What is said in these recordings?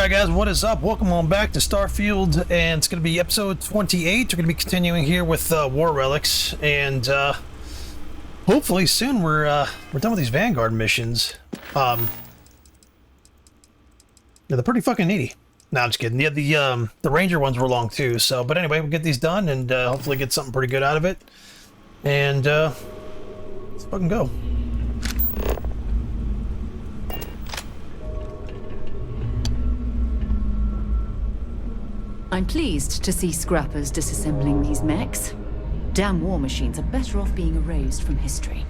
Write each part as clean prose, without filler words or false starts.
Alright guys, what is up? Welcome on back to Starfield, and it's going to be episode 28. We're going to be continuing here with War Relics, and hopefully soon we're done with these Vanguard missions. Yeah, they're pretty fucking needy. No, I'm just kidding. Yeah, the Ranger ones were long too, so, but anyway, we'll get these done and hopefully get something pretty good out of it. And let's fucking go. I'm pleased to see scrappers disassembling these mechs. Damn war machines are better off being erased from history.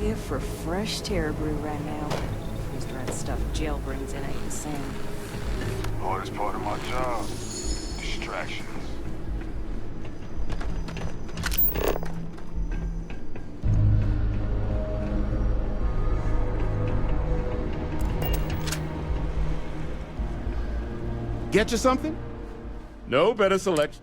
Here for fresh terror brew right now. Freeze-dried stuff jail brings in ain't the same. Hardest part of my job. Distractions. Get you something? No better selection.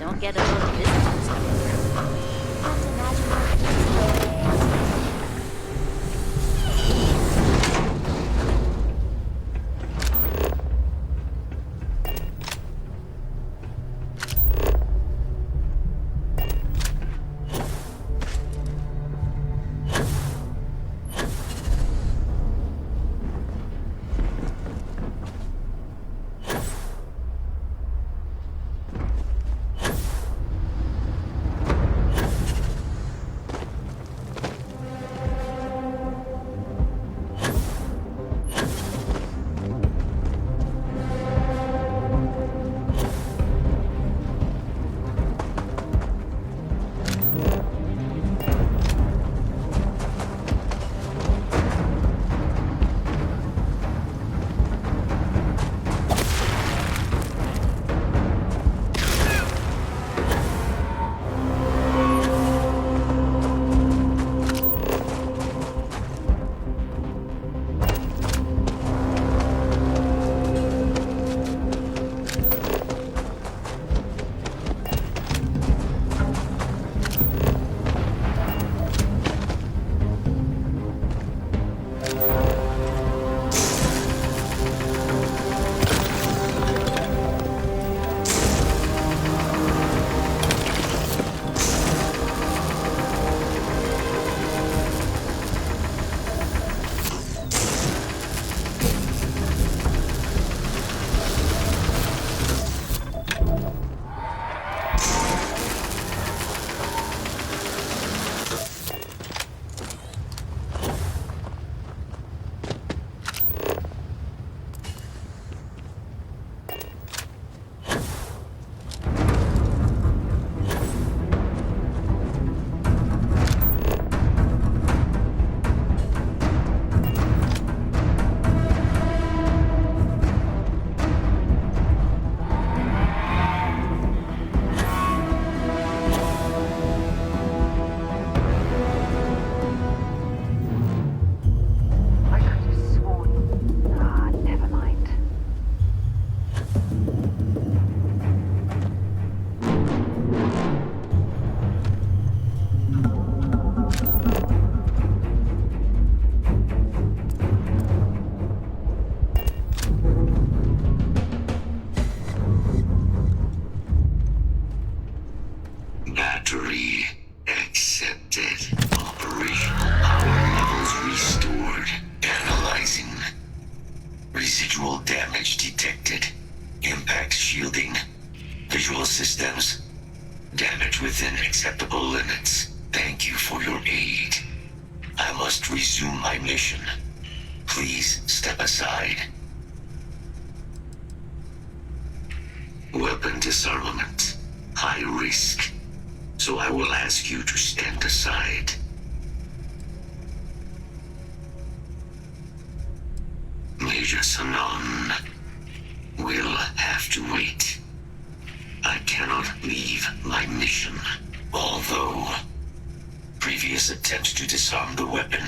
Don't get a little business. Victory accepted. Operational power levels restored. Analyzing. Residual damage detected. Impact shielding. Visual systems. Damage within acceptable limits. Thank you for your aid. I must resume my mission. Please step aside. Weapon disarmament. High risk. So I will ask you to stand aside. Major Sanon will have to wait. I cannot leave my mission, although previous attempts to disarm the weapon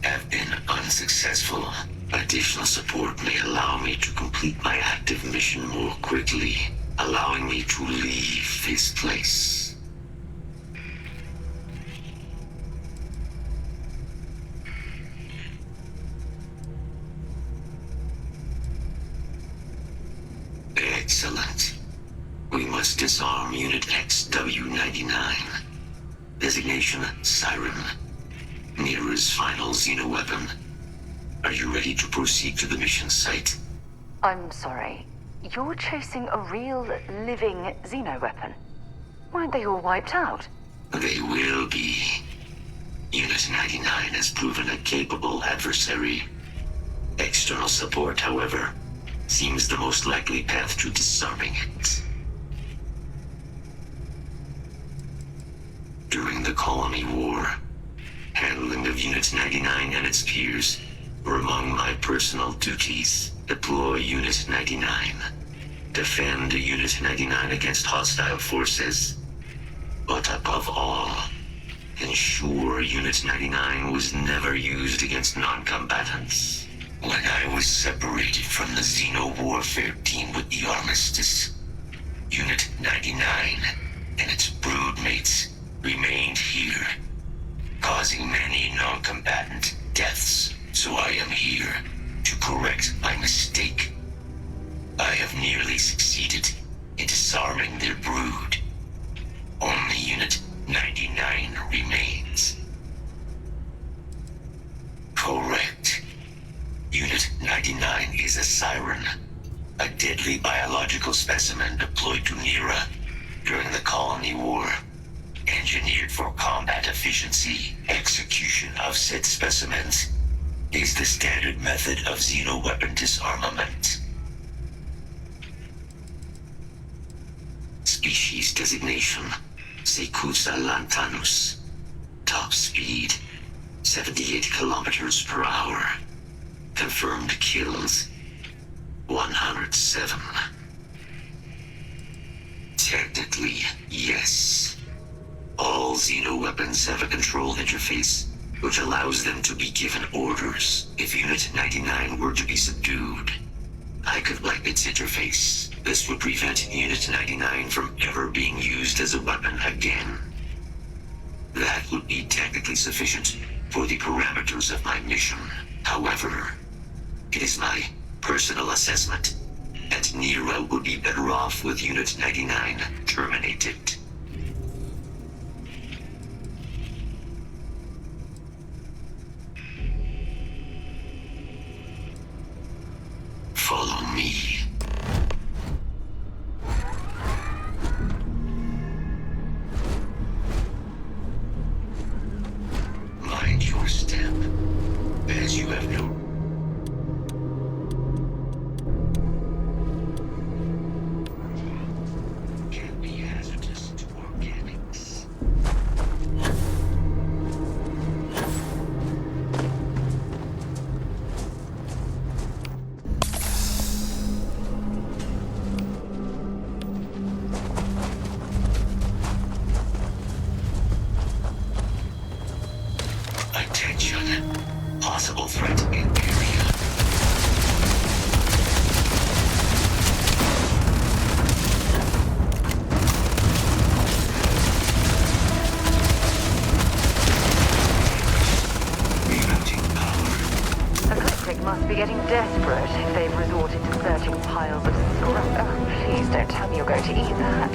have been unsuccessful. Additional support may allow me to complete my active mission more quickly, allowing me to leave this place. Excellent. We must disarm Unit XW-99. Designation Siren. Nearest final xeno-weapon. Are you ready to proceed to the mission site? I'm sorry. You're chasing a real, living xeno-weapon? Weren't they all wiped out? They will be. Unit 99 has proven a capable adversary. External support, however, seems the most likely path to disarming it. During the Colony War, handling of Unit 99 and its peers were among my personal duties. Deploy Unit 99. Defend Unit 99 against hostile forces. But above all, ensure Unit 99 was never used against non-combatants. When I was separated from the Xeno Warfare team with the Armistice, Unit 99 and its broodmates remained here, causing many non-combatant deaths. So I am here to correct my mistake. I have nearly succeeded in disarming their brood. Only Unit 99 remains. Correct. Unit 99 is a siren, a deadly biological specimen deployed to Nera during the Colony War. Engineered for combat efficiency, execution of said specimens is the standard method of xeno-weapon disarmament. Species designation, Secusa lantanus. Top speed, 78 kilometers per hour. Confirmed kills, 107. Technically, yes. All xeno-weapons have a control interface, which allows them to be given orders if Unit 99 were to be subdued. I could wipe its interface. This would prevent Unit 99 from ever being used as a weapon again. That would be technically sufficient for the parameters of my mission. However, it is my personal assessment that Nero would be better off with Unit 99 terminated. Follow me. Mind your step, as you have no... Can be hazardous to organics. Attention. Possible threat in area. Rerouting power. Ecliptic must be getting desperate if they've resorted to searching piles of scrap. Oh, please don't tell me you're going to eat that.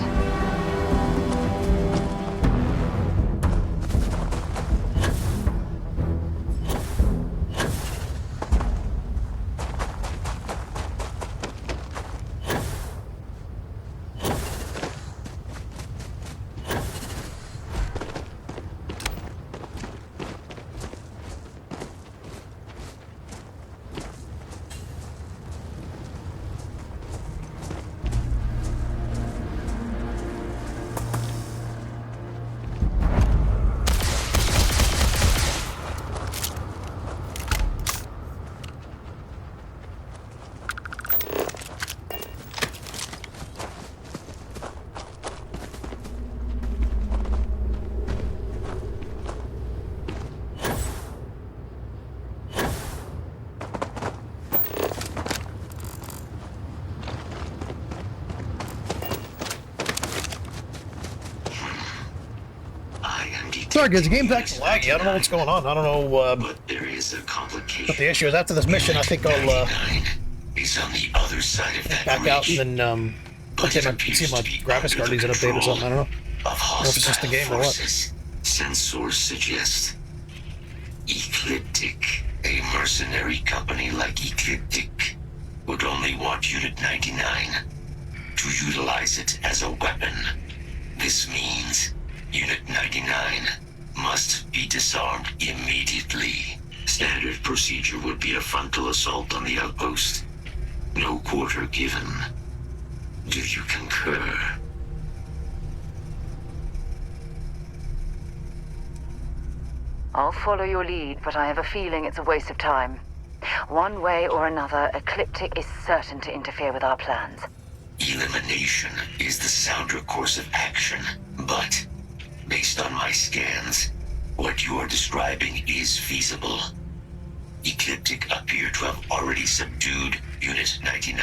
Sorry, guys, the game's acting laggy. I don't know what's going on. I don't know But there is a complication. what the issue is. After this mission, I think I'll 99 is on the other side of that back out ridge. and then see my graphics card needs an update or something. I don't know. Of if it's just the game or what. forces. Sensors suggest Ecliptic, a mercenary company like Ecliptic, would only want Unit 99 to utilize it as a weapon. This means Unit 99 must be disarmed immediately. Standard procedure would be a frontal assault on the outpost. No quarter given. Do you concur? I'll follow your lead, but I have a feeling it's a waste of time. One way or another, Ecliptic is certain to interfere with our plans. Elimination is the sounder course of action, but based on my scans, what you are describing is feasible. Ecliptic appear to have already subdued Unit 99,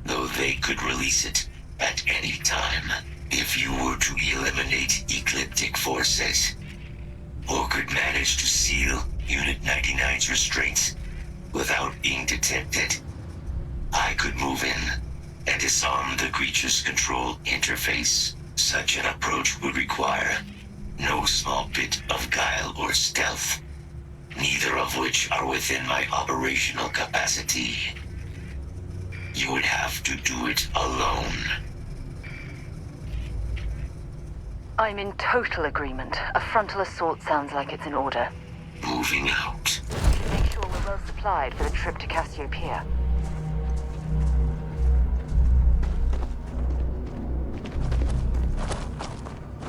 though they could release it at any time. If you were to eliminate Ecliptic forces, or could manage to seal Unit 99's restraints without being detected, I could move in and disarm the creature's control interface. Such an approach would require no small bit of guile or stealth, neither of which are within my operational capacity. You would have to do it alone. I'm in total agreement. A frontal assault sounds like it's in order. Moving out. Make sure we're well supplied for the trip to Cassiopeia.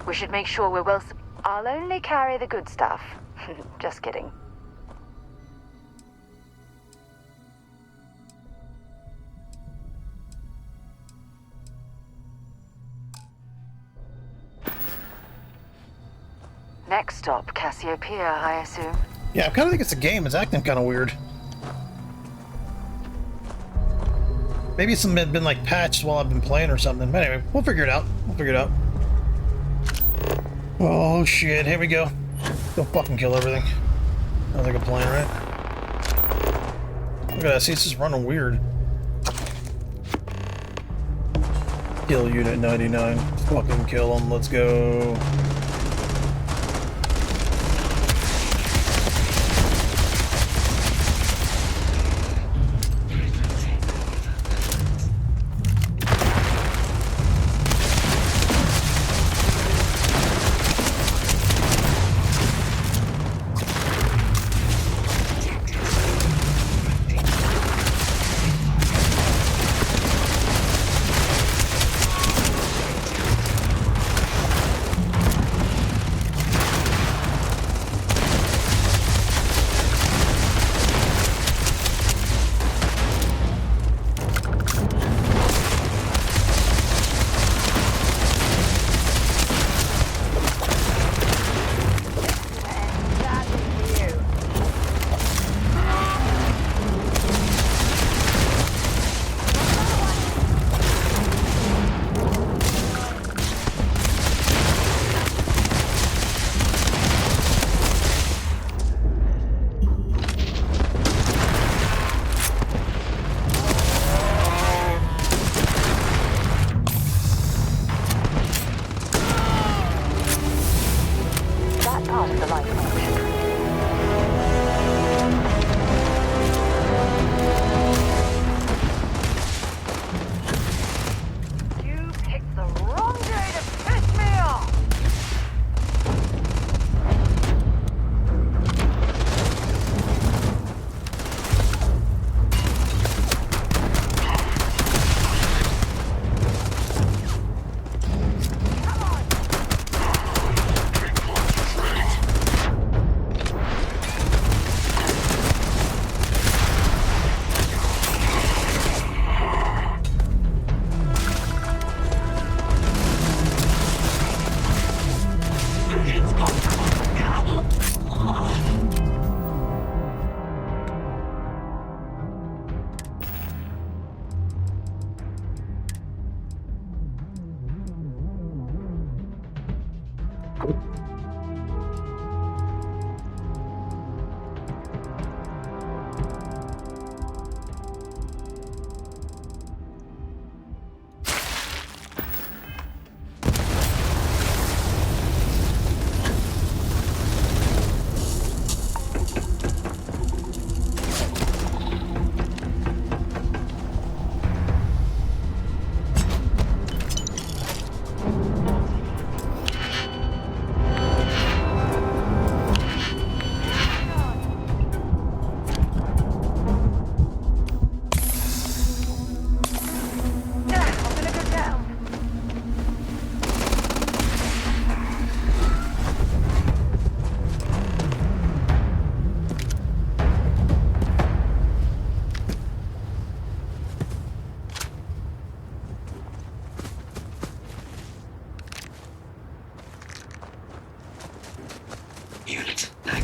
We should make sure we're well I'll only carry the good stuff. Just kidding. Next stop, Cassiopeia, I assume. Yeah, I kind of think it's a game. It's acting kind of weird. Maybe it's been like patched while I've been playing or something. But anyway, we'll figure it out. We'll figure it out. Oh shit, here we go. Don't fucking kill everything. Sounds like a plan, right? Look at that, see, it's just running weird. Kill Unit 99. Fucking kill him, let's go.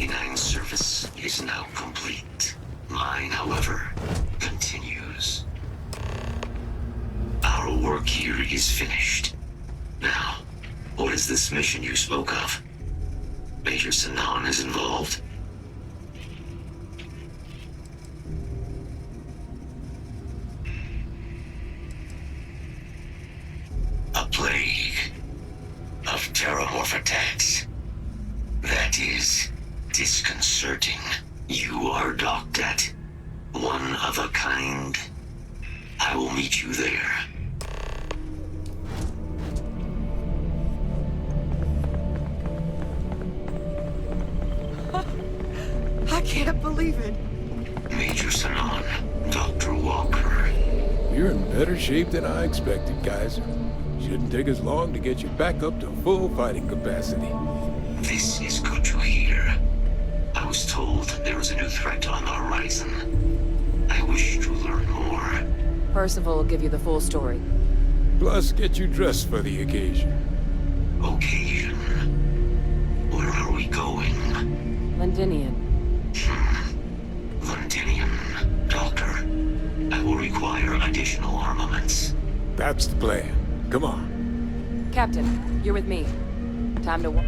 99's service is now complete. Mine, however, continues. Our work here is finished. Now, what is this mission you spoke of? Major Sanan is involved? A plague of terramorph attacks. That is disconcerting. You are docked at one of a kind. I will meet you there. I can't believe it. Major Sanan, Dr. Walker. You're in better shape than I expected, Kaiser. Shouldn't take us long to get you back up to full fighting capacity. This is good to hear. I was told there was a new threat on the horizon. I wish to learn more. Percival will give you the full story. Plus, get you dressed for the occasion. Occasion. Where are we going? Londinian. Londinium. Doctor, I will require additional armaments. That's the plan. Come on. Captain, you're with me. Time to walk.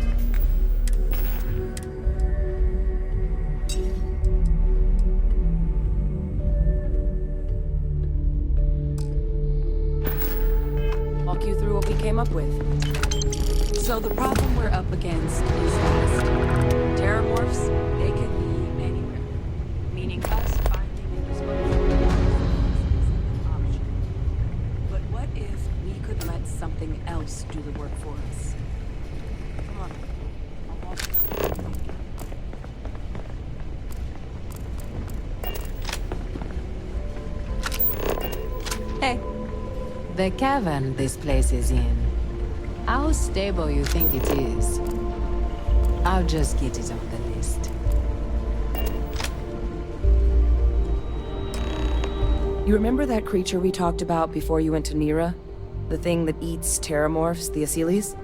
Walk you through what we came up with. So the problem we're up against is vast. Terramorphs, they can be anywhere. Meaning us finding and disposing of them isn't an option. But what if we could let something else do the work for us? Come on. I'll walk you. Hey, the cavern this place is in. How stable you think it is? I'll just get it off the list. You remember that creature we talked about before you went to Nira? The thing that eats terramorphs, the Asyles?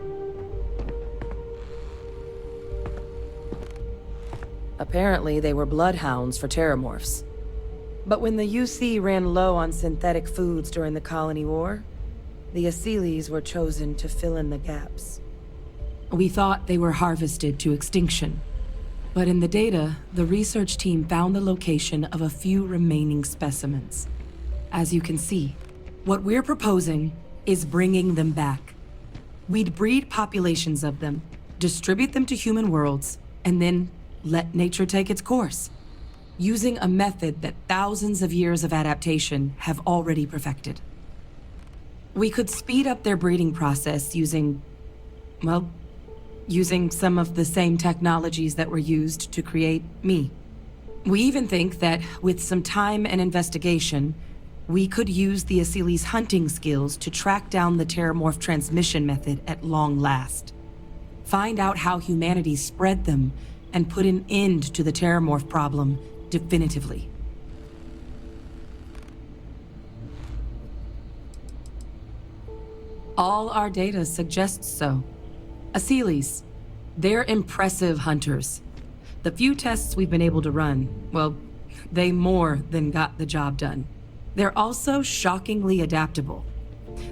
Apparently, they were bloodhounds for terramorphs. But when the UC ran low on synthetic foods during the Colony War, the Asyles were chosen to fill in the gaps. We thought they were harvested to extinction. But in the data, the research team found the location of a few remaining specimens. As you can see, what we're proposing is bringing them back. We'd breed populations of them, distribute them to human worlds, and then let nature take its course, using a method that thousands of years of adaptation have already perfected. We could speed up their breeding process using some of the same technologies that were used to create me. We even think that with some time and investigation, we could use the Asyles' hunting skills to track down the terramorph transmission method at long last. Find out how humanity spread them and put an end to the terramorph problem definitively. All our data suggests so. Asyles, they're impressive hunters. The few tests we've been able to run, well, they more than got the job done. They're also shockingly adaptable.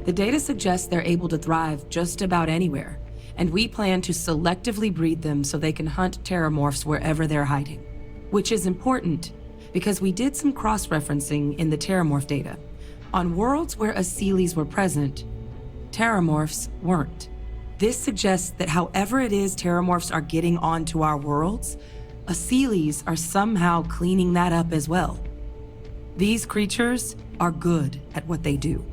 The data suggests they're able to thrive just about anywhere, and we plan to selectively breed them so they can hunt terramorphs wherever they're hiding. Which is important, because we did some cross-referencing in the terramorph data. On worlds where Asyles were present, terramorphs weren't. This suggests that however it is terramorphs are getting onto our worlds, Asyles are somehow cleaning that up as well. These creatures are good at what they do.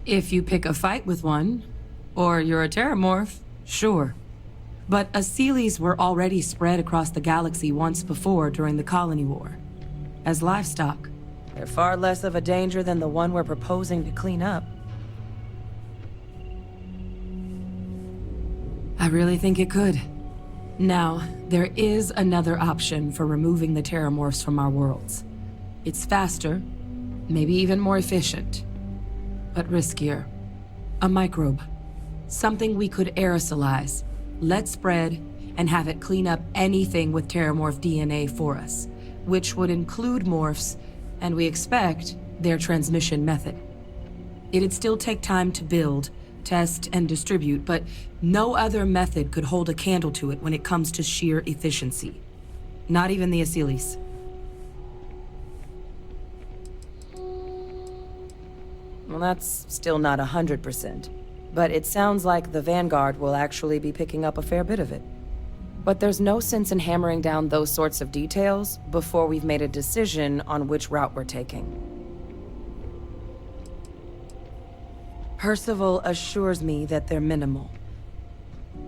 If you pick a fight with one, or you're a terramorph, sure. But Asyles were already spread across the galaxy once before during the Colony War. As livestock. They're far less of a danger than the one we're proposing to clean up. I really think it could. Now, there is another option for removing the terramorphs from our worlds. It's faster, maybe even more efficient, but riskier. A microbe. Something we could aerosolize, let spread, and have it clean up anything with Terramorph DNA for us, which would include morphs, and we expect their transmission method. It'd still take time to build, test, and distribute, but no other method could hold a candle to it when it comes to sheer efficiency. Not even the Asylees. Well, that's still not 100%. But it sounds like the Vanguard will actually be picking up a fair bit of it. But there's no sense in hammering down those sorts of details before we've made a decision on which route we're taking. Percival assures me that they're minimal.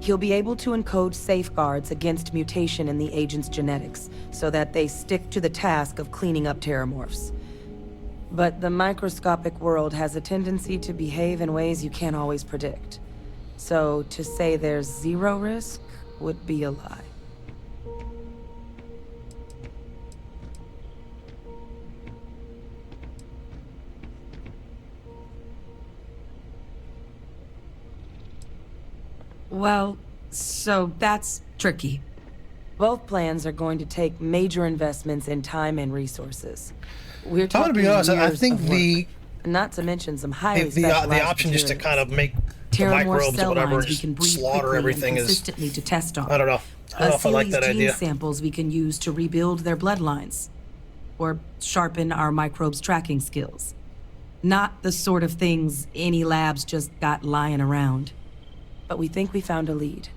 He'll be able to encode safeguards against mutation in the agent's genetics, so that they stick to the task of cleaning up Terramorphs. But the microscopic world has a tendency to behave in ways you can't always predict. So to say there's zero risk would be a lie. Well, so that's tricky. Both plans are going to take major investments in time and resources. We're I'm talking gonna be honest. I years think of work, not to mention some highly the specialized option just to materials. kind of make the Terramorph microbes or cell whatever, lines we just can breed slaughter quickly everything and is. consistently to test on. I don't know. I don't know if I like that Asylees' idea. gene samples we can use to rebuild their bloodlines, or sharpen our microbes' tracking skills. Not the sort of things any labs just got lying around. But we think we found a lead.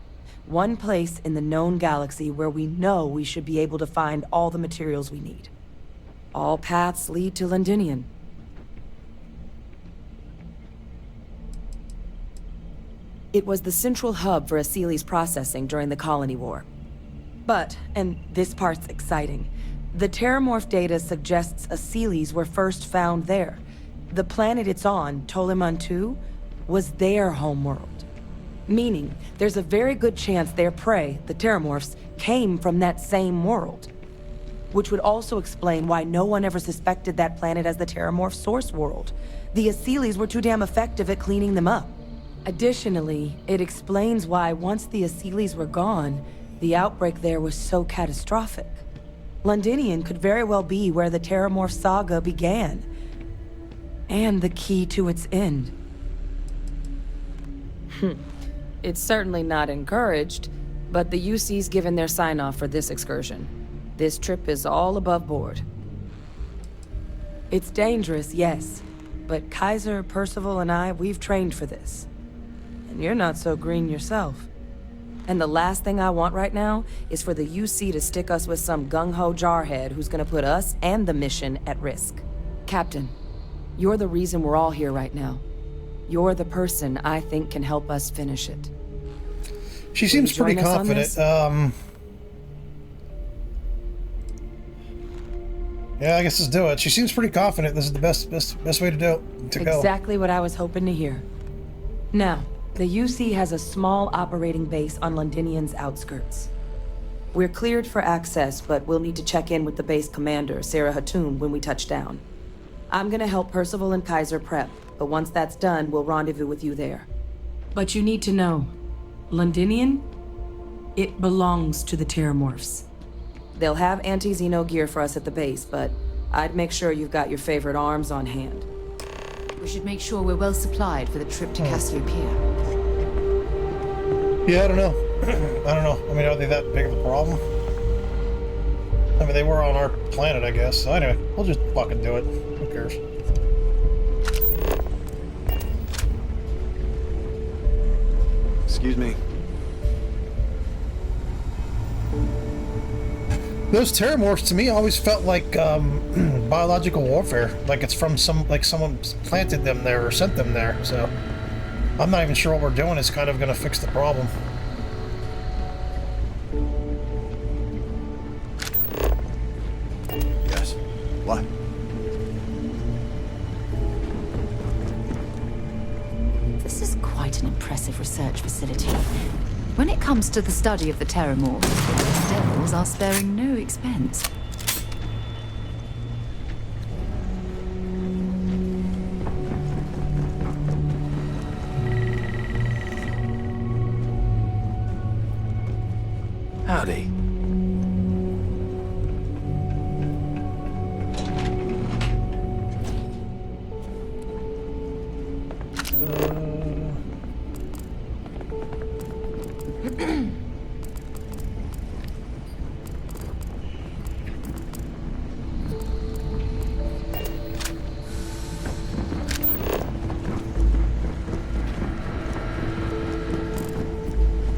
One place in the known galaxy where we know we should be able to find all the materials we need. All paths lead to Londinian. It was the central hub for Asylees processing during the Colony War. But, and this part's exciting, the Terramorph data suggests Asylees were first found there. The planet it's on, Toliman 2, was their homeworld. Meaning, there's a very good chance their prey, the Terramorphs, came from that same world. Which would also explain why no one ever suspected that planet as the Terramorph source world. The Asylees were too damn effective at cleaning them up. Additionally, it explains why once the Asylees were gone, the outbreak there was so catastrophic. Londinian could very well be where the Terramorph saga began. And the key to its end. It's certainly not encouraged, but the UC's given their sign-off for this excursion. This trip is all above board. It's dangerous, yes, but Kaiser, Percival, and I, we've trained for this. And you're not so green yourself. And the last thing I want right now is for the UC to stick us with some gung-ho jarhead who's gonna put us and the mission at risk. Captain, you're the reason we're all here right now. You're the person I think can help us finish it. She seems pretty join us on confident. this? Yeah, I guess let's do it. She seems pretty confident. This is the best way to go. Exactly what I was hoping to hear. Now, the UC has a small operating base on Londinian's outskirts. We're cleared for access, but we'll need to check in with the base commander, Sarah Hatoum, when we touch down. I'm gonna help Percival and Kaiser prep, but once that's done, we'll rendezvous with you there. But you need to know, Londinian, it belongs to the Terramorphs. They'll have anti-Xeno gear for us at the base, but I'd make sure you've got your favorite arms on hand. We should make sure we're well supplied for the trip to Cassiopeia. Yeah, I don't know. I don't know. I mean, are they that big of a problem? I mean, they were on our planet, I guess. So anyway, we'll just fucking do it. Who cares? Excuse me. Those Terramorphs to me always felt like biological warfare. Like it's from someone planted them there or sent them there. So I'm not even sure what we're doing is kind of going to fix the problem. Yes. What? This is quite an impressive research facility. When it comes to the study of the Terramorphs, the devils are sparing no expense.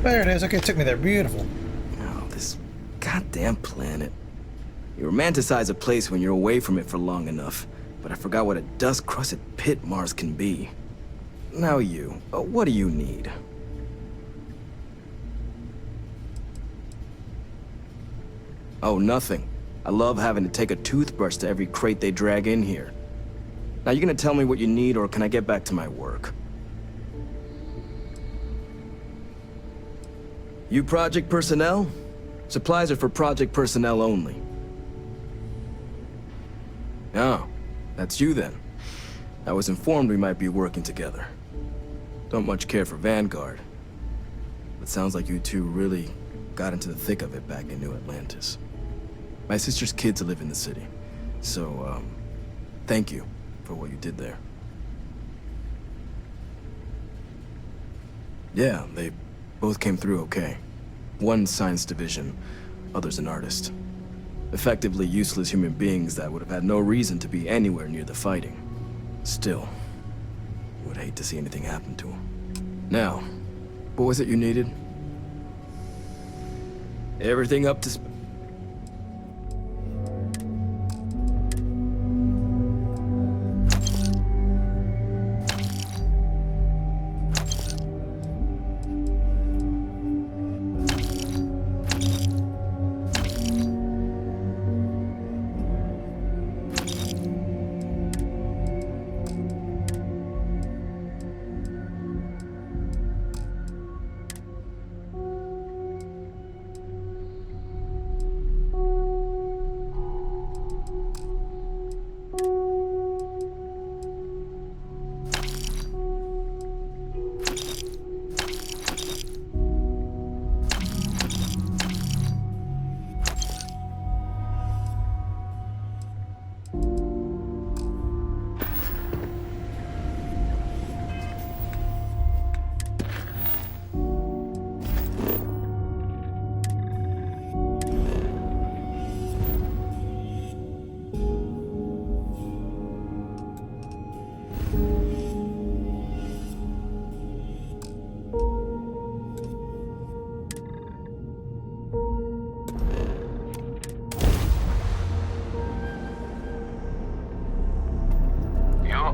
There it is. Okay, it took me there. Beautiful. Oh, this goddamn planet. You romanticize a place when you're away from it for long enough, but I forgot what a dust-crusted pit Mars can be. Now you, what do you need? Oh, nothing. I love having to take a toothbrush to every crate they drag in here. Now you gonna tell me what you need, or can I get back to my work? You project personnel? Supplies are for project personnel only. Oh, that's you then. I was informed we might be working together. Don't much care for Vanguard. But sounds like you two really got into the thick of it back in New Atlantis. My sister's kids live in the city, so, thank you for what you did there. Yeah, they both came through okay. One science division, other's an artist. Effectively useless human beings that would have had no reason to be anywhere near the fighting. Still, would hate to see anything happen to them. Now, what was it you needed? Everything up to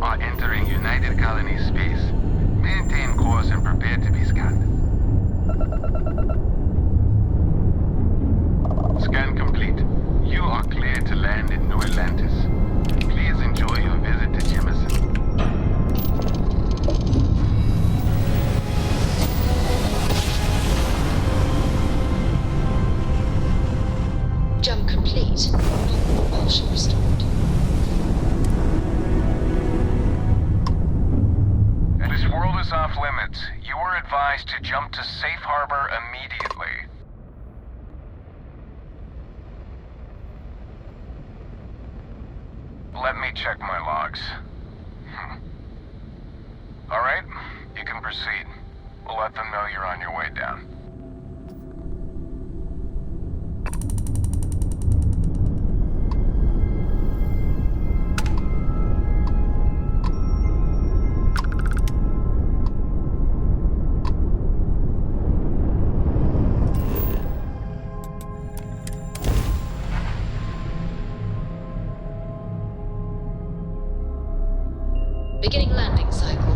are entering United Colony space. Maintain course and prepare to be scanned. Scan complete. You are cleared to land in New Atlantis. Please enjoy your visit to Jemison. Jump complete. Propulsion restored. This world is off limits. You are advised to jump to safe harbor immediately. Let me check my logs. All right, you can proceed. We'll let them know you're on your way down. Beginning landing cycle.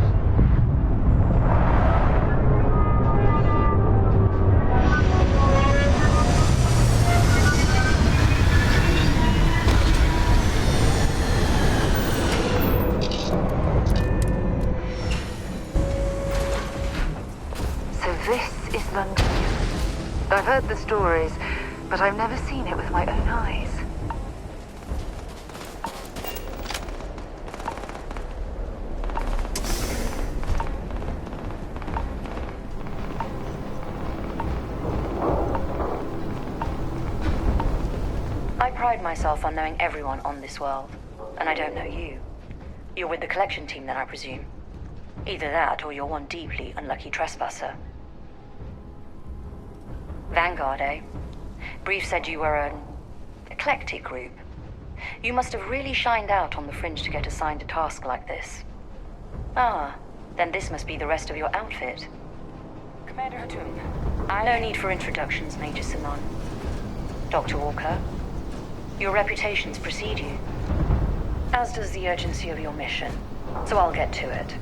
So this is London. I've heard the stories, but I've never seen it with my own eyes. I pride myself on knowing everyone on this world, and I don't know you. You're with the collection team then, I presume. Either that, or you're one deeply unlucky trespasser. Vanguard, eh? Brief said you were an eclectic group. You must have really shined out on the fringe to get assigned a task like this. Ah, then this must be the rest of your outfit. Commander Hatum, No need for introductions, Major Sanon. Dr. Walker, your reputations precede you, as does the urgency of your mission, so I'll get to it.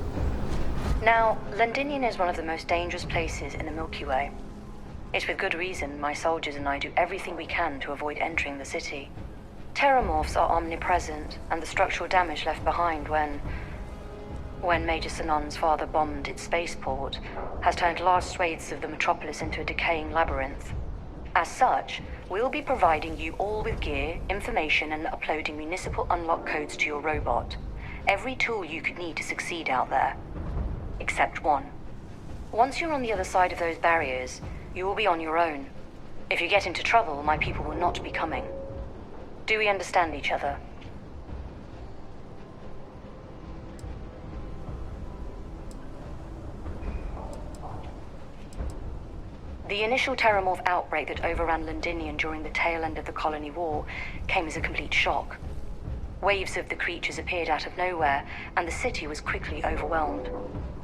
Now, Londinian is one of the most dangerous places in the Milky Way. It's with good reason my soldiers and I do everything we can to avoid entering the city. Terramorphs are omnipresent, and the structural damage left behind when Major Sanon's father bombed its spaceport has turned large swathes of the metropolis into a decaying labyrinth. As such, we'll be providing you all with gear, information, and uploading municipal unlock codes to your robot. Every tool you could need to succeed out there. Except one. Once you're on the other side of those barriers, you will be on your own. If you get into trouble, my people will not be coming. Do we understand each other? The initial Terramorph outbreak that overran Londinian during the tail end of the Colony War came as a complete shock. Waves of the creatures appeared out of nowhere, and the city was quickly overwhelmed.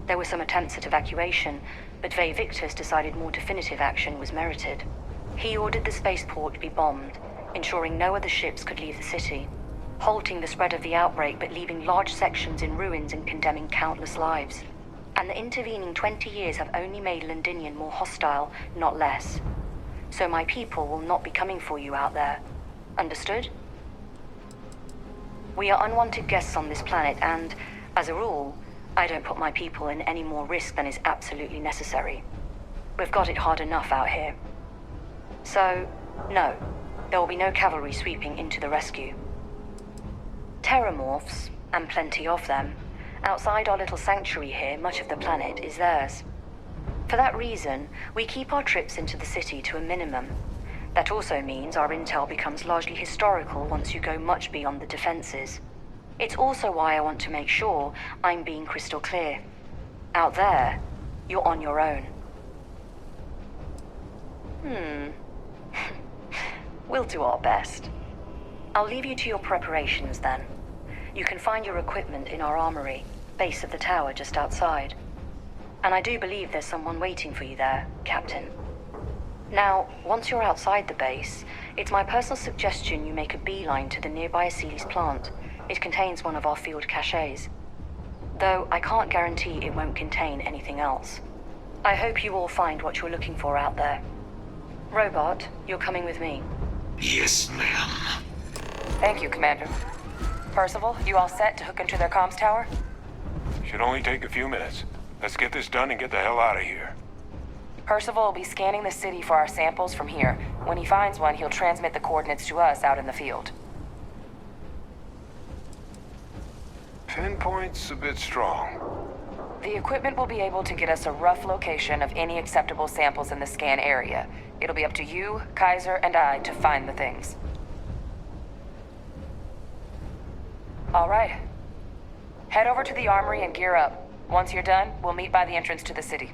There were some attempts at evacuation, but Ve Victus decided more definitive action was merited. He ordered the spaceport to be bombed, ensuring no other ships could leave the city, halting the spread of the outbreak but leaving large sections in ruins and condemning countless lives. And the intervening 20 years have only made Londinian more hostile, not less. So my people will not be coming for you out there. Understood? We are unwanted guests on this planet, and, as a rule, I don't put my people in any more risk than is absolutely necessary. We've got it hard enough out here. So, no, there will be no cavalry sweeping into the rescue. Terramorphs, and plenty of them, outside our little sanctuary here, much of the planet is theirs. For that reason, we keep our trips into the city to a minimum. That also means our intel becomes largely historical once you go much beyond the defenses. It's also why I want to make sure I'm being crystal clear. Out there, you're on your own. We'll do our best. I'll leave you to your preparations then. You can find your equipment in our armory, base of the tower just outside. And I do believe there's someone waiting for you there, Captain. Now, once you're outside the base, it's my personal suggestion you make a beeline to the nearby Aceles plant. It contains one of our field caches. Though I can't guarantee it won't contain anything else. I hope you all find what you're looking for out there. Robot, you're coming with me. Yes, ma'am. Thank you, Commander. Percival, you all set to hook into their comms tower? Should only take a few minutes. Let's get this done and get the hell out of here. Percival will be scanning the city for our samples from here. When he finds one, he'll transmit the coordinates to us out in the field. Pinpoint's a bit strong. The equipment will be able to get us a rough location of any acceptable samples in the scan area. It'll be up to you, Kaiser, and I to find the things. All right. Head over to the armory and gear up. Once you're done, we'll meet by the entrance to the city.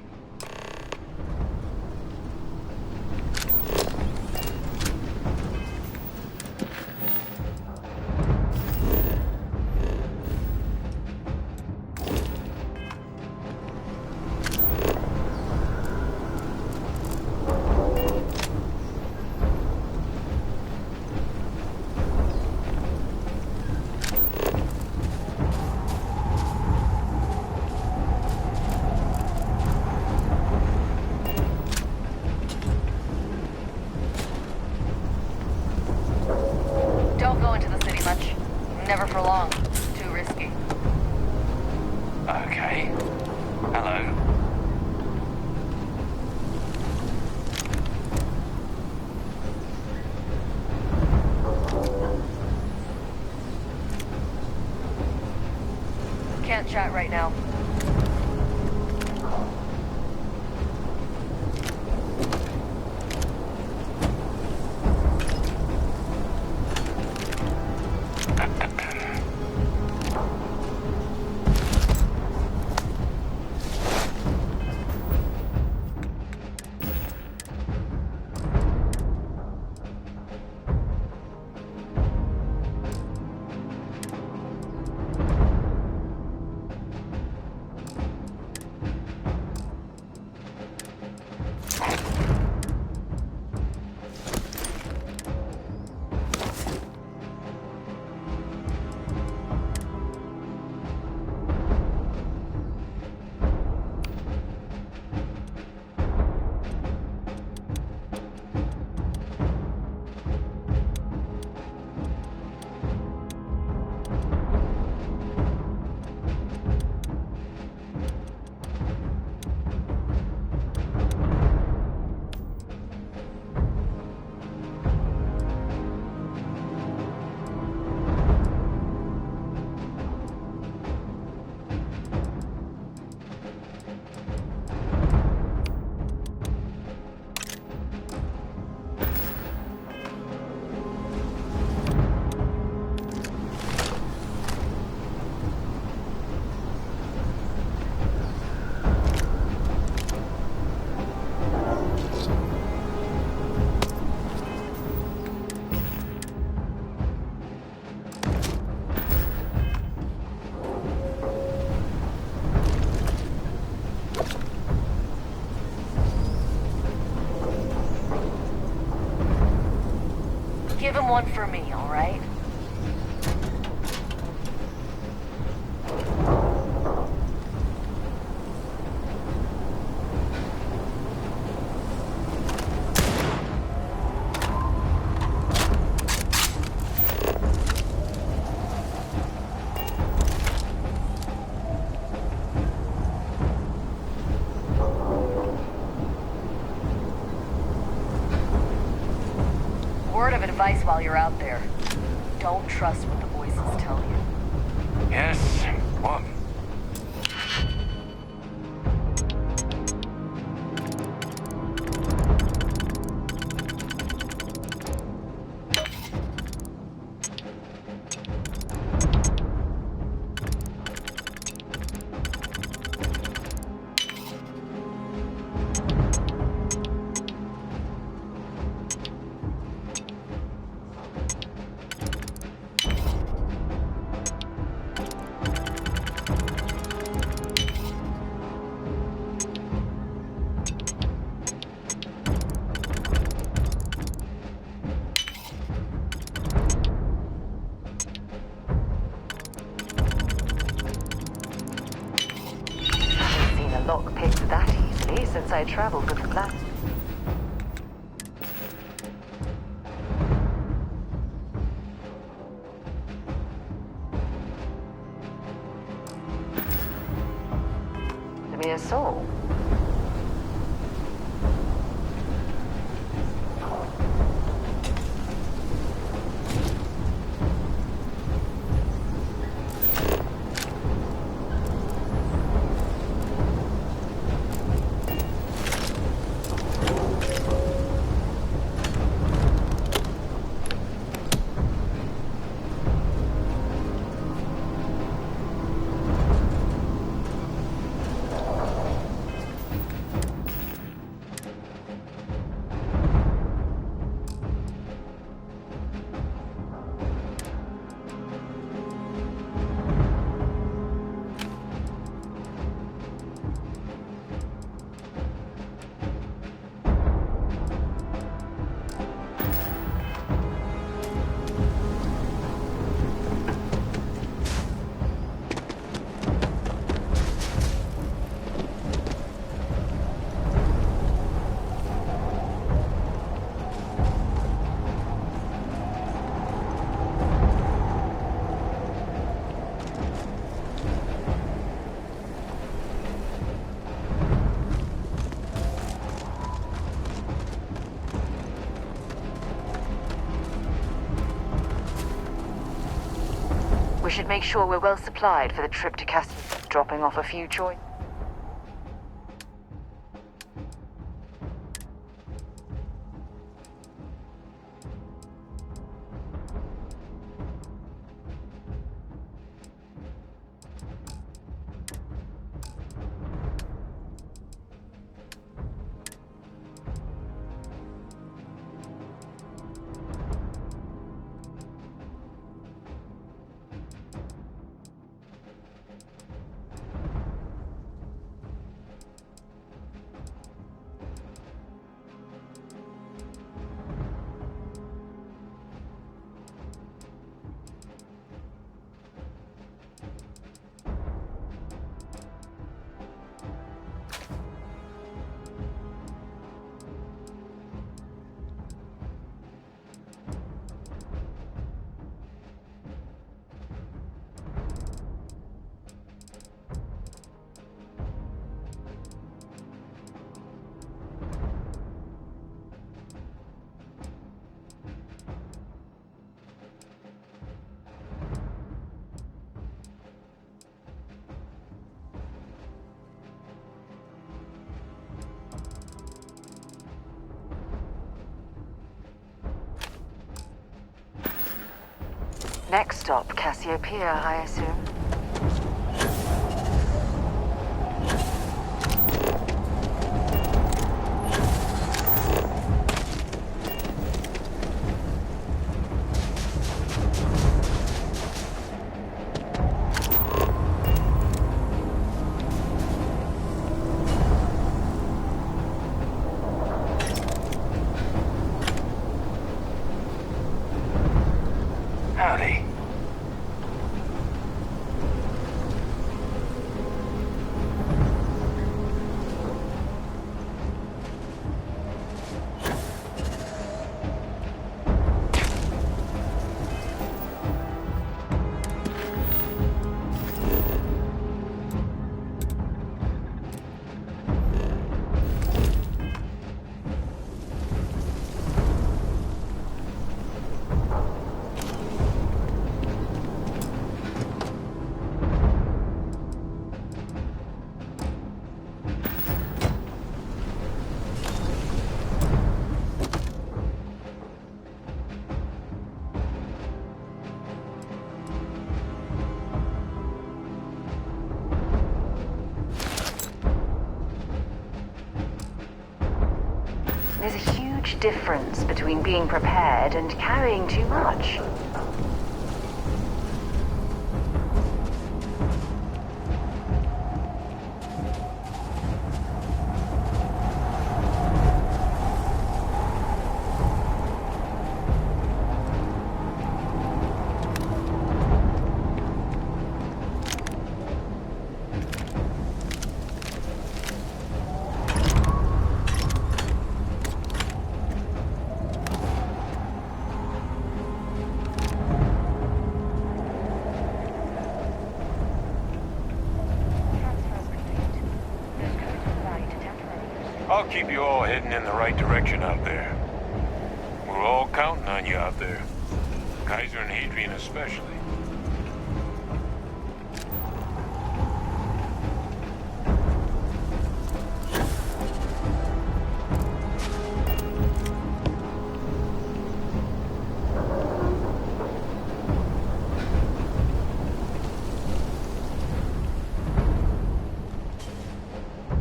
Can't chat right now. someone for me, all right? Word of advice while you're out there. Don't trust what the voices tell you. Yes, what? Lock picked that easily since I traveled with the plan. Give me a soul. We should make sure we're well supplied for the trip to Castle, dropping off a few choice. Next stop, Cassiopeia, I assume. There's a huge difference between being prepared and carrying too much. I'll keep you all heading in the right direction out there. We're all counting on you out there. Kaiser and Hadrian especially.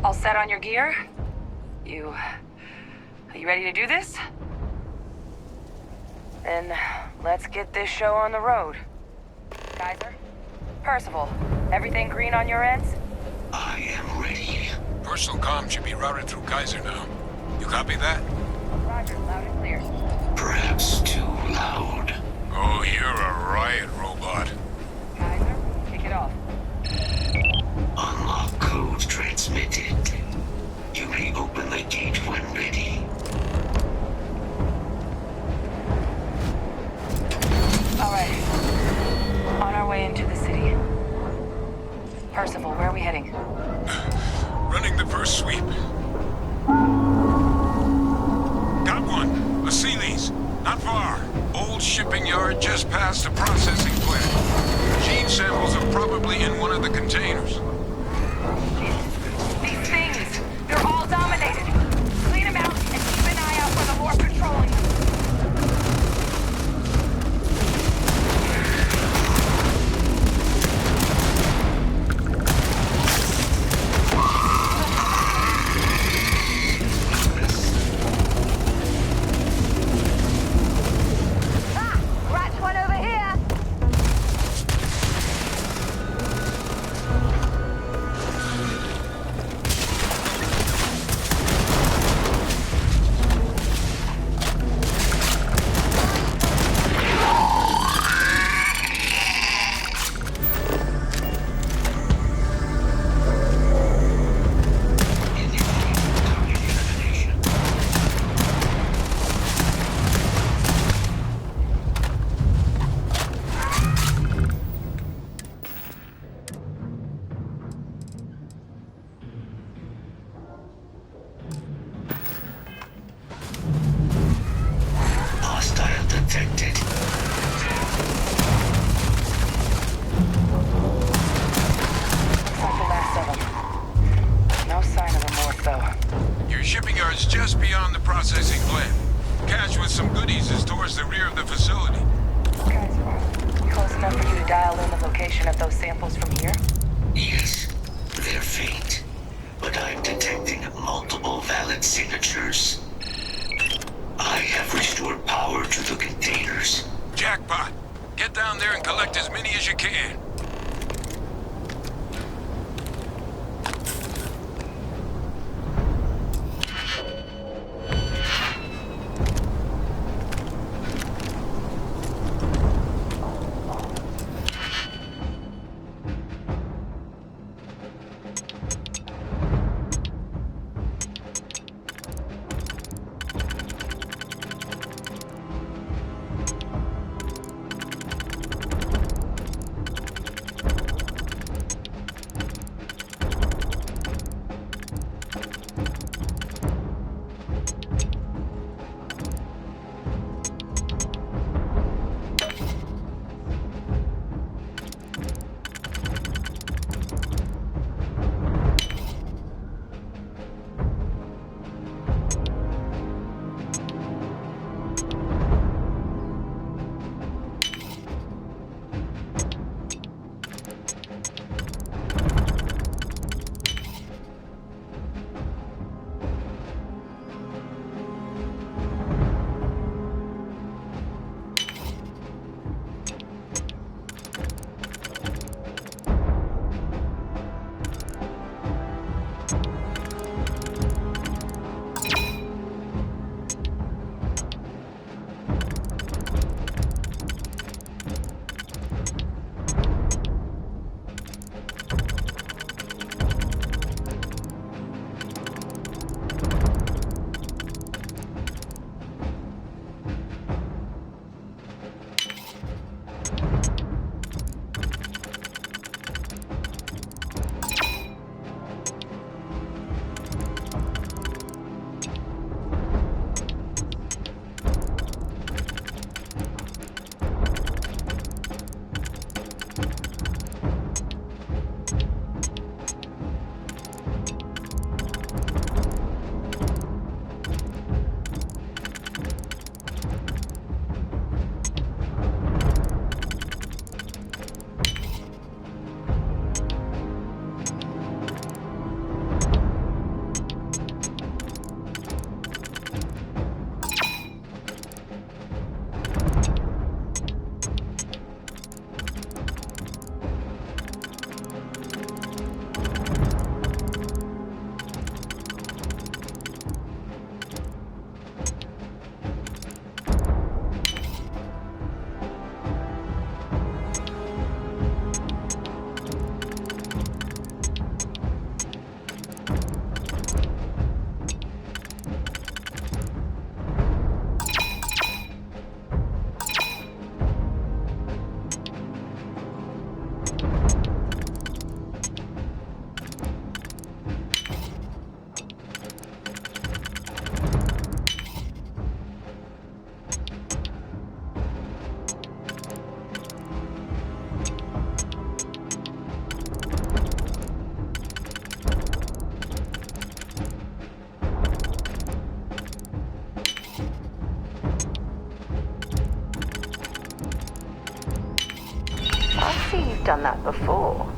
All set on your gear? Are you ready to do this? Then let's get this show on the road. Kaiser? Percival, everything green on your ends? I am ready. Personal comm should be routed through Kaiser now. You copy that? Roger, loud and clear. Perhaps too loud. Oh, you're a riot robot. Kaiser, kick it off. Unlock code transmitted. You may open the gate when ready. All right. On our way into the city. Percival, where are we heading? Running the first sweep. Got one. A sea lease. Not far. Old shipping yard just past the processing plant. Gene samples are probably in one of the containers. These things, they're all dominated. Clean them out and keep an eye out for the more patrolling them. Ratch one over here! Hostile detected. Looks like the last of them. No sign of them north, though. Your shipping yard's just beyond the processing plant. Cache with some goodies is towards the rear of the facility. Guys, close enough for you to dial in the location of those samples from here? Yes, they're faint, but I'm detecting multiple valid signatures. I have restored power to the containers. Jackpot! Get down there and collect as many as you can. done that before.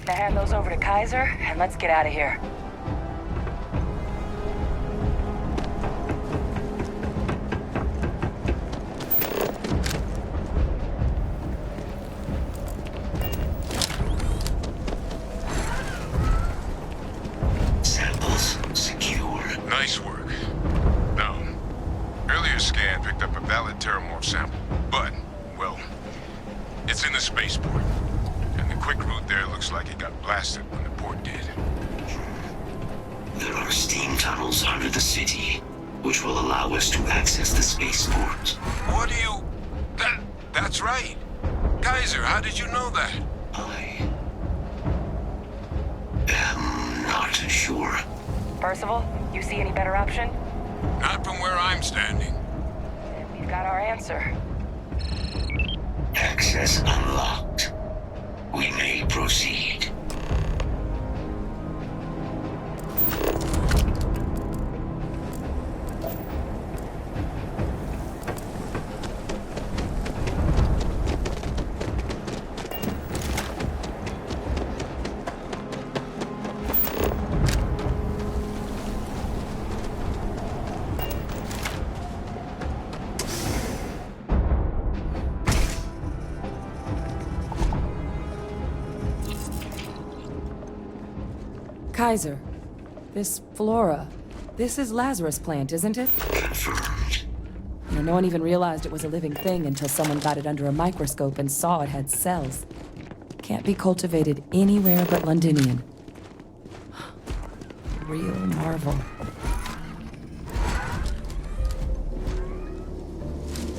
Now hand those over to Kaiser, and let's get out of here. Samples secure. Nice work. Now, earlier scan picked up a valid Terramorph sample, but, well, it's in the spaceport. And the quick route there looks like it got blasted when the port did. There are steam tunnels under the city, which will allow us to access the spaceport. What do you... That's right. Kaiser, how did you know that? I am not sure. Percival, you see any better option? Not from where I'm standing. Then we've got our answer. Access unlocked. We may proceed. Kaiser, this flora, this is Lazarus plant, isn't it? Confirmed. You know, no one even realized it was a living thing until someone got it under a microscope and saw it had cells. Can't be cultivated anywhere but Londinian. Real marvel.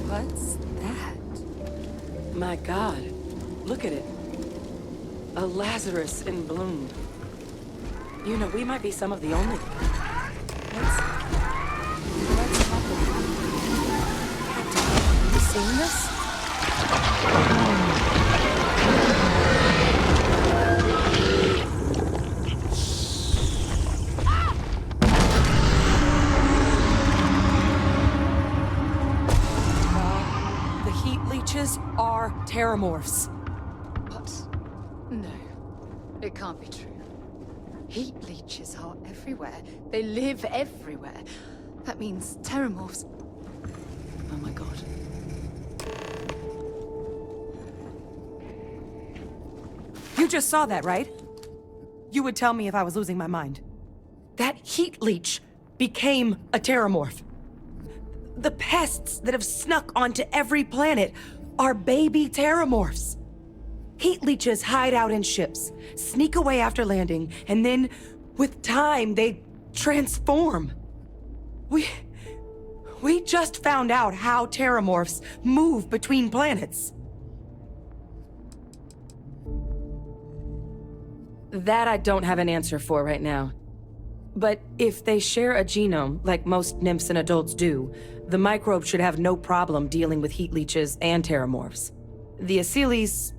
What's that? My God, look at it. A Lazarus in bloom. You know, we might be some of the only... Let's talk about it. Captain, have you seen this? The heat leeches are terramorphs. What? No, it can't be true. Heat leeches are everywhere. They live everywhere. That means terramorphs. Oh my god. You just saw that, right? You would tell me if I was losing my mind. That heat leech became a terramorph. The pests that have snuck onto every planet are baby terramorphs. Heat leeches hide out in ships, sneak away after landing, and then, with time, they transform. We just found out how terramorphs move between planets. That I don't have an answer for right now. But if they share a genome, like most nymphs and adults do, the microbe should have no problem dealing with heat leeches and terramorphs. The Aciles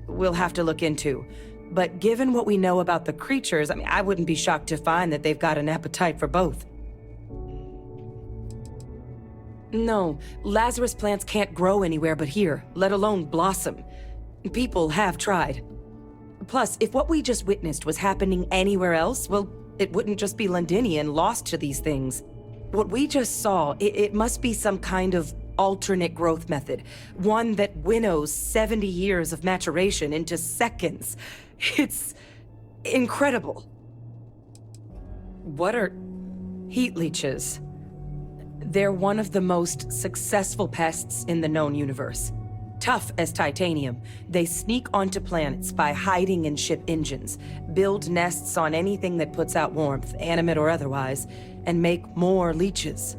we'll have to look into. But given what we know about the creatures, I wouldn't be shocked to find that they've got an appetite for both. No, Lazarus plants can't grow anywhere but here, let alone blossom. People have tried. Plus, if what we just witnessed was happening anywhere else, well, it wouldn't just be Londinian lost to these things. What we just saw, it must be some kind of alternate growth method. One that winnows 70 years of maturation into seconds. It's incredible. What are heat leeches? They're one of the most successful pests in the known universe. Tough as titanium, they sneak onto planets by hiding in ship engines, build nests on anything that puts out warmth, animate or otherwise, and make more leeches.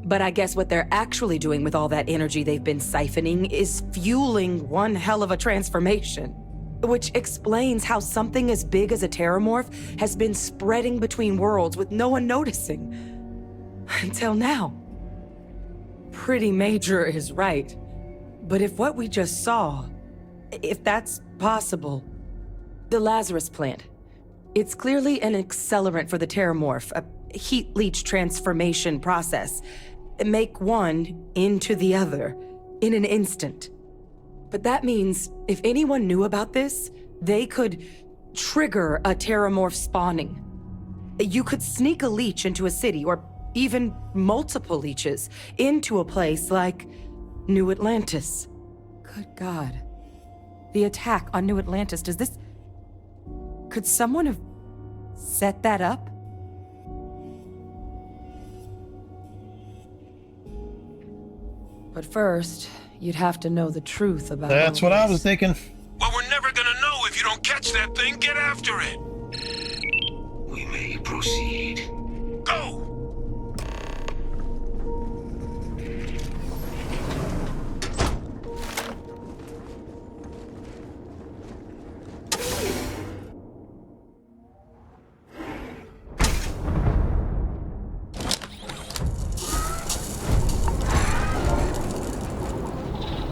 But I guess what they're actually doing with all that energy they've been siphoning is fueling one hell of a transformation. Which explains how something as big as a terramorph has been spreading between worlds with no one noticing. Until now. Pretty major is right. But if what we just saw, if that's possible, the Lazarus plant, it's clearly an accelerant for the terramorph, a heat leech transformation process. Make one into the other in an instant. But that means if anyone knew about this, they could trigger a terramorph spawning. You could sneak a leech into a city, or even multiple leeches, into a place like New Atlantis. Good God. The attack on New Atlantis, could someone have set that up? But first, you'd have to know the truth about all That's what I this. was thinking. Well, we're never gonna know if you don't catch that thing. Get after it. We may proceed. Go!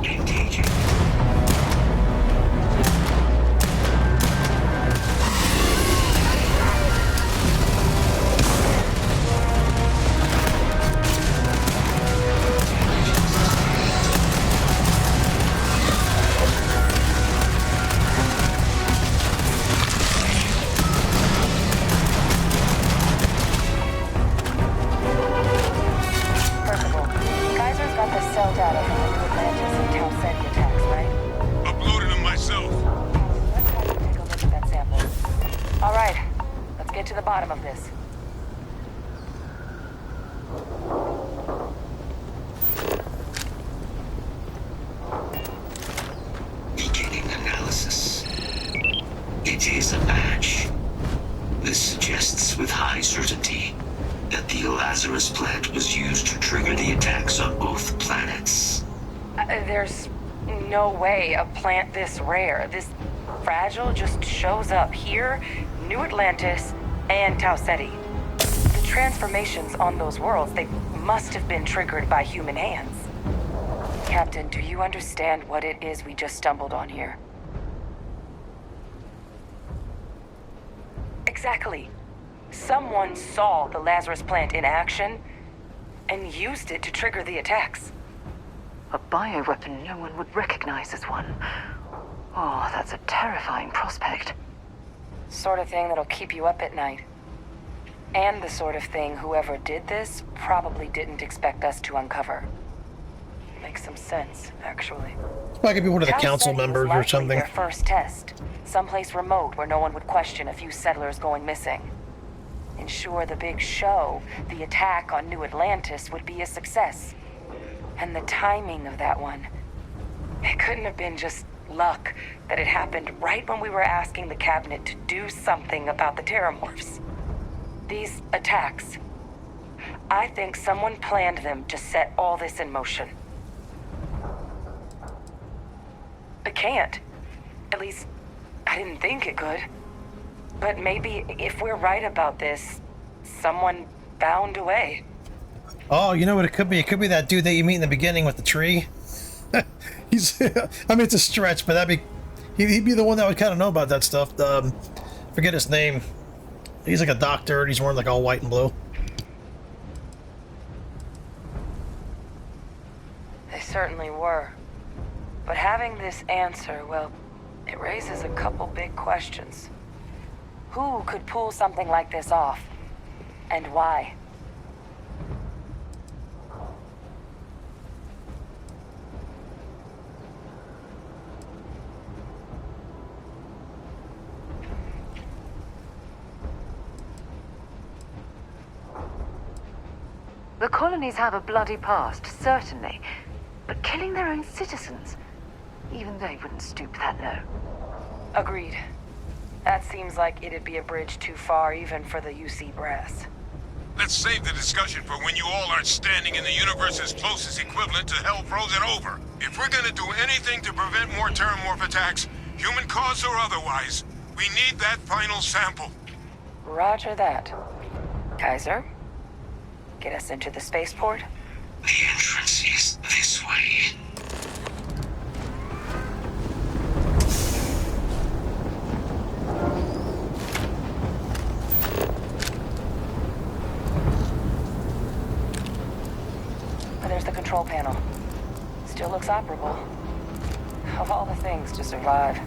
Engaging. First of all, Kaiser's got the cell data from the New Atlantis and Tau Ceti attacks, right? Uploaded them myself. Let Kaiser take a look at that sample. All right, let's get to the bottom of this. Beginning analysis. It is a match. This suggests with high certainty that the Lazarus plant was used to trigger the attacks on both planets. There's no way a plant this rare, this fragile, just shows up here, New Atlantis, and Tau Ceti. The transformations on those worlds, they must have been triggered by human hands. Captain, do you understand what it is we just stumbled on here? Exactly. Someone saw the Lazarus plant in action and used it to trigger the attacks. A bioweapon no one would recognize as one. Oh, that's a terrifying prospect. Sort of thing that'll keep you up at night. And the sort of thing whoever did this probably didn't expect us to uncover. Makes some sense, actually. Might be one of the Tau council Ceti was members or likely something. Their first test, someplace remote where no one would question a few settlers going missing. Ensure the big show, the attack on New Atlantis, would be a success. And the timing of that one, it couldn't have been just luck that it happened right when we were asking the cabinet to do something about the terramorphs. These attacks, I think someone planned them to set all this in motion. It can't. At least, I didn't think it could. But maybe if we're right about this, someone found a way. Oh, you know what it could be? It could be that dude that you meet in the beginning with the tree. He's, I mean, it's a stretch, but he'd be the one that would kind of know about that stuff. Forget his name. He's like a doctor, and he's wearing like all white and blue. They certainly were. But having this answer, well, it raises a couple big questions. Who could pull something like this off? And why? The colonies have a bloody past, certainly. But killing their own citizens, even they wouldn't stoop that low. Agreed. That seems like it'd be a bridge too far even for the UC brass. Let's save the discussion for when you all aren't standing in the universe's closest equivalent to hell frozen over. If we're gonna do anything to prevent more terramorph attacks, human cause or otherwise, we need that final sample. Roger that. Kaiser, get us into the spaceport? The entrance is this way. There's the control panel. Still looks operable. Of all the things to survive.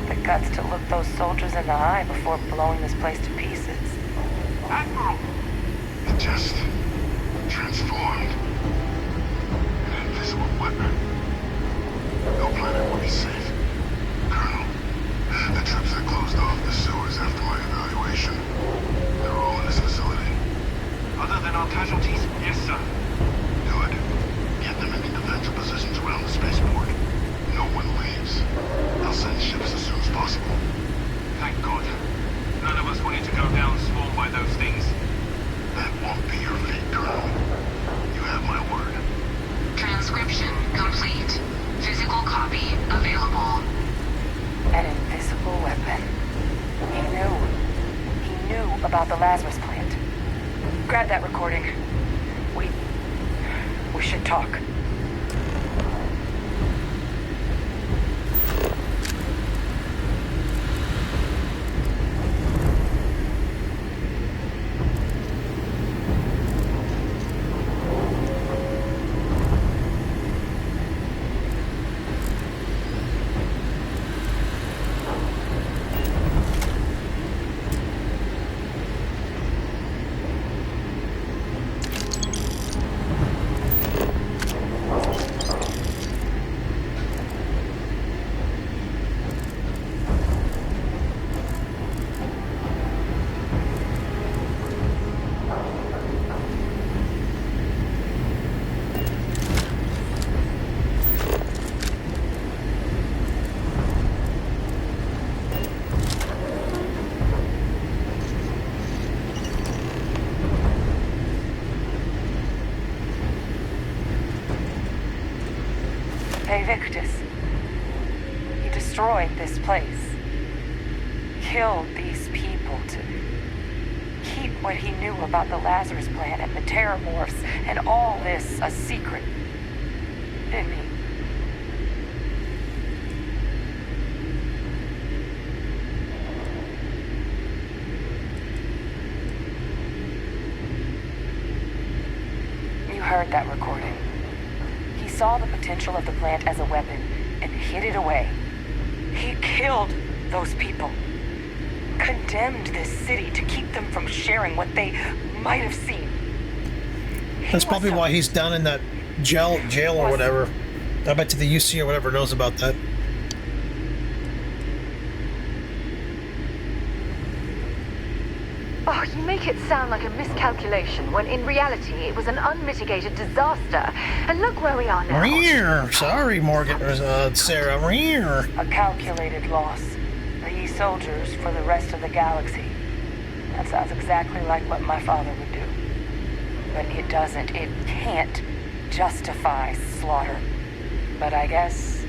have the guts to look those soldiers in the eye before blowing this place to pieces. Admiral! It just transformed. An invisible weapon. No planet will be safe. Colonel, the troops that closed off the sewers after my evaluation, they're all in this facility. Other than our casualties? Yes, sir. Good. Get them into defensive positions around the spaceport. No one leaves. I'll send ships as soon as possible. Thank God. None of us wanted to go down swarmed by those things. That won't be your fate, Colonel. You have my word. Transcription complete. Physical copy available. An invisible weapon. He knew. He knew about the Lazarus plant. Grab that recording. We should talk. Victus. He destroyed this place. Killed these people to keep what he knew about the Lazarus plant and the Terramorphs and all this a secret. Didn't he? You heard that recording. He saw the potential of the plant as a weapon and hid it away. He killed those people. Condemned this city to keep them from sharing what they might have seen. That's probably why he's down in that jail or whatever. I bet you the UC or whatever knows about that. Oh, you make it sound like a miscalculation, when in reality it was an unmitigated disaster. And look where we are now. Rear. Sorry, Morgan, or Sarah. Rear. A calculated loss. These soldiers for the rest of the galaxy. That sounds exactly like what my father would do. But it doesn't, it can't justify slaughter. But I guess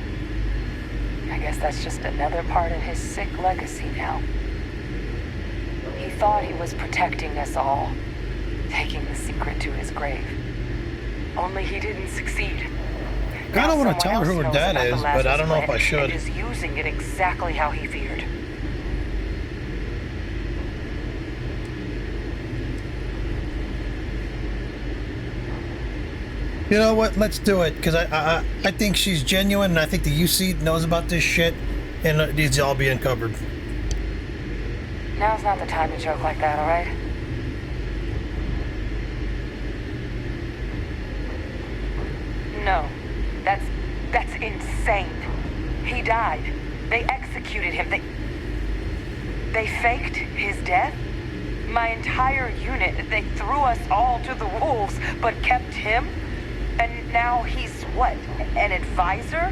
that's just another part of his sick legacy now. He thought he was protecting us all, taking the secret to his grave. Only he didn't succeed. I don't want to tell her who her dad is, but I don't know if I should. And is using it exactly how he feared. You know what? Let's do it, because I think she's genuine, and I think the UC knows about this shit, and it needs to all be uncovered. Now's not the time to joke like that, all right? No, that's insane. He died. They executed him. They faked his death. My entire unit, they threw us all to the wolves, but kept him. And now he's what? An advisor?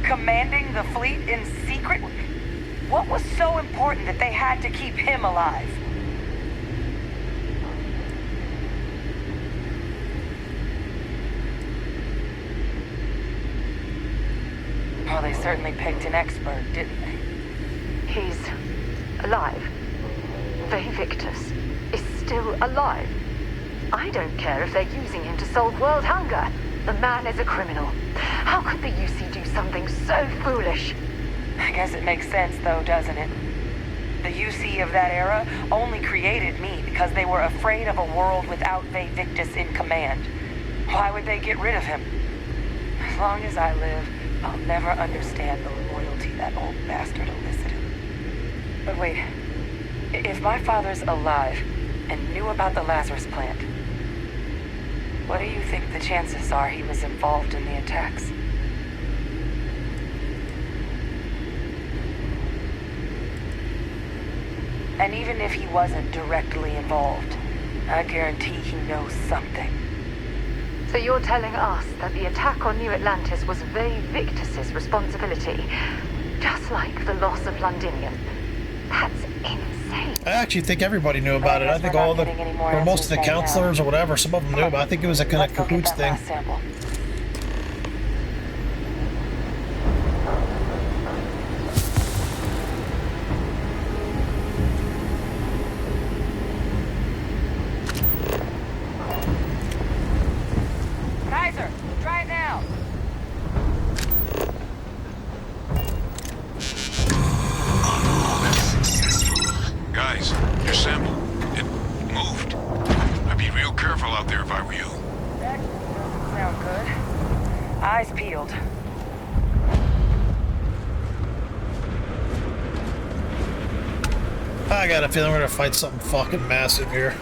Commanding the fleet in secret? What was so important that they had to keep him alive? Well, they certainly picked an expert, didn't they? He's alive. Victus is still alive. I don't care if they're using him to solve world hunger. The man is a criminal. How could the UC do something so foolish? I guess it makes sense, though, doesn't it? The UC of that era only created me because they were afraid of a world without Victus in command. Why would they get rid of him? As long as I live, I'll never understand the loyalty that old bastard elicited. But wait, if my father's alive and knew about the Lazarus plant, what do you think the chances are he was involved in the attacks? And even if he wasn't directly involved, I guarantee he knows something. So you're telling us that the attack on New Atlantis was Vae Victus's responsibility, just like the loss of Londinium? That's insane. I actually think everybody knew about it. I think all the, or most of the counselors or whatever, some of them knew about it. I think it was a kind of cahoots thing. Kaiser, try it now. Guys, your sample, it moved. I'd be real careful out there if I were you. That doesn't sound good. Eyes peeled. I got a feeling we're gonna fight something fucking massive here.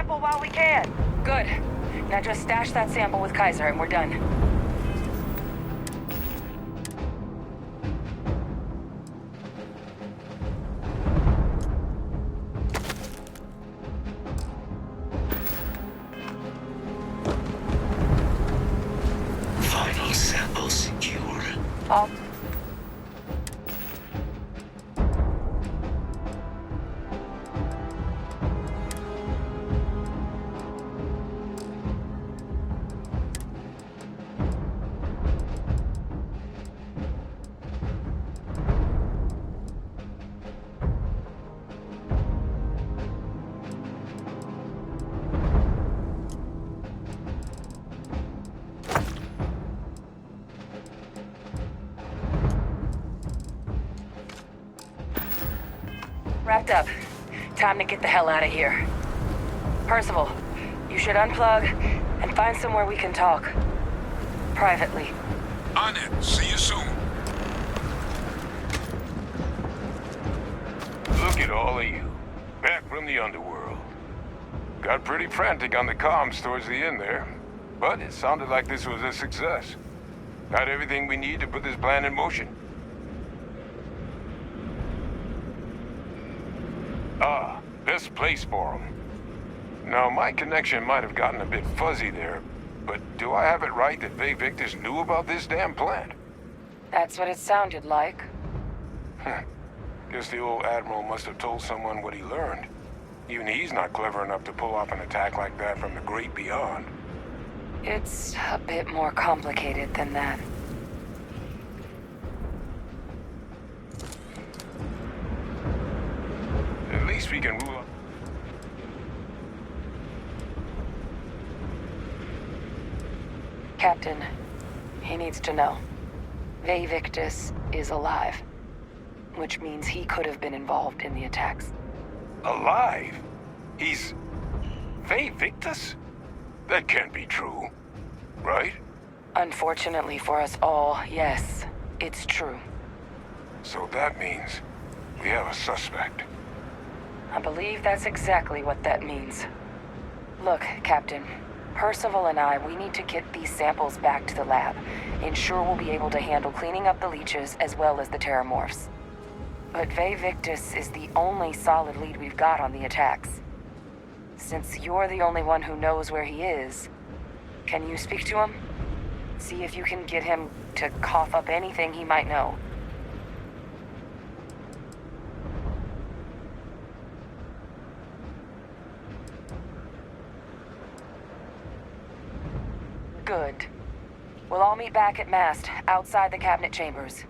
While we can. Good. Now just stash that sample with Kaiser and we're done. secure. All wrapped up. Time to get the hell out of here. Percival, you should unplug and find somewhere we can talk. Privately. On it. See you soon. Look at all of you. Back from the underworld. Got pretty frantic on the comms towards the end there. But it sounded like this was a success. Got everything we need to put this plan in motion. Ah, best place for them. Now, my connection might have gotten a bit fuzzy there, but do I have it right that Faye Victus knew about this damn plant? That's what it sounded like. Guess the old Admiral must have told someone what he learned. Even he's not clever enough to pull off an attack like that from the great beyond. It's a bit more complicated than that. At least we can rule out... Captain, he needs to know. Faye Victus is alive. Which means he could have been involved in the attacks. Alive? He's... Faye Victus? That can't be true. Right? Unfortunately for us all, yes, it's true. So that means we have a suspect. I believe that's exactly what that means. Look, Captain, Percival and I, we need to get these samples back to the lab. Ensure we'll be able to handle cleaning up the leeches as well as the terramorphs. But Faye Victus is the only solid lead we've got on the attacks. Since you're the only one who knows where he is, can you speak to him? See if you can get him to cough up anything he might know. Good. We'll all meet back at Mast, outside the cabinet chambers.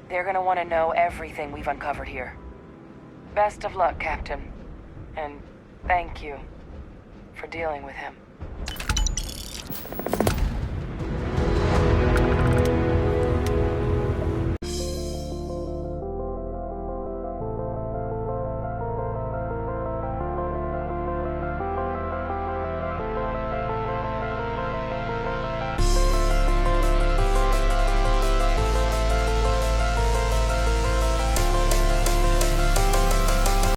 They're gonna want to know everything we've uncovered here. Best of luck, Captain. And thank you for dealing with him.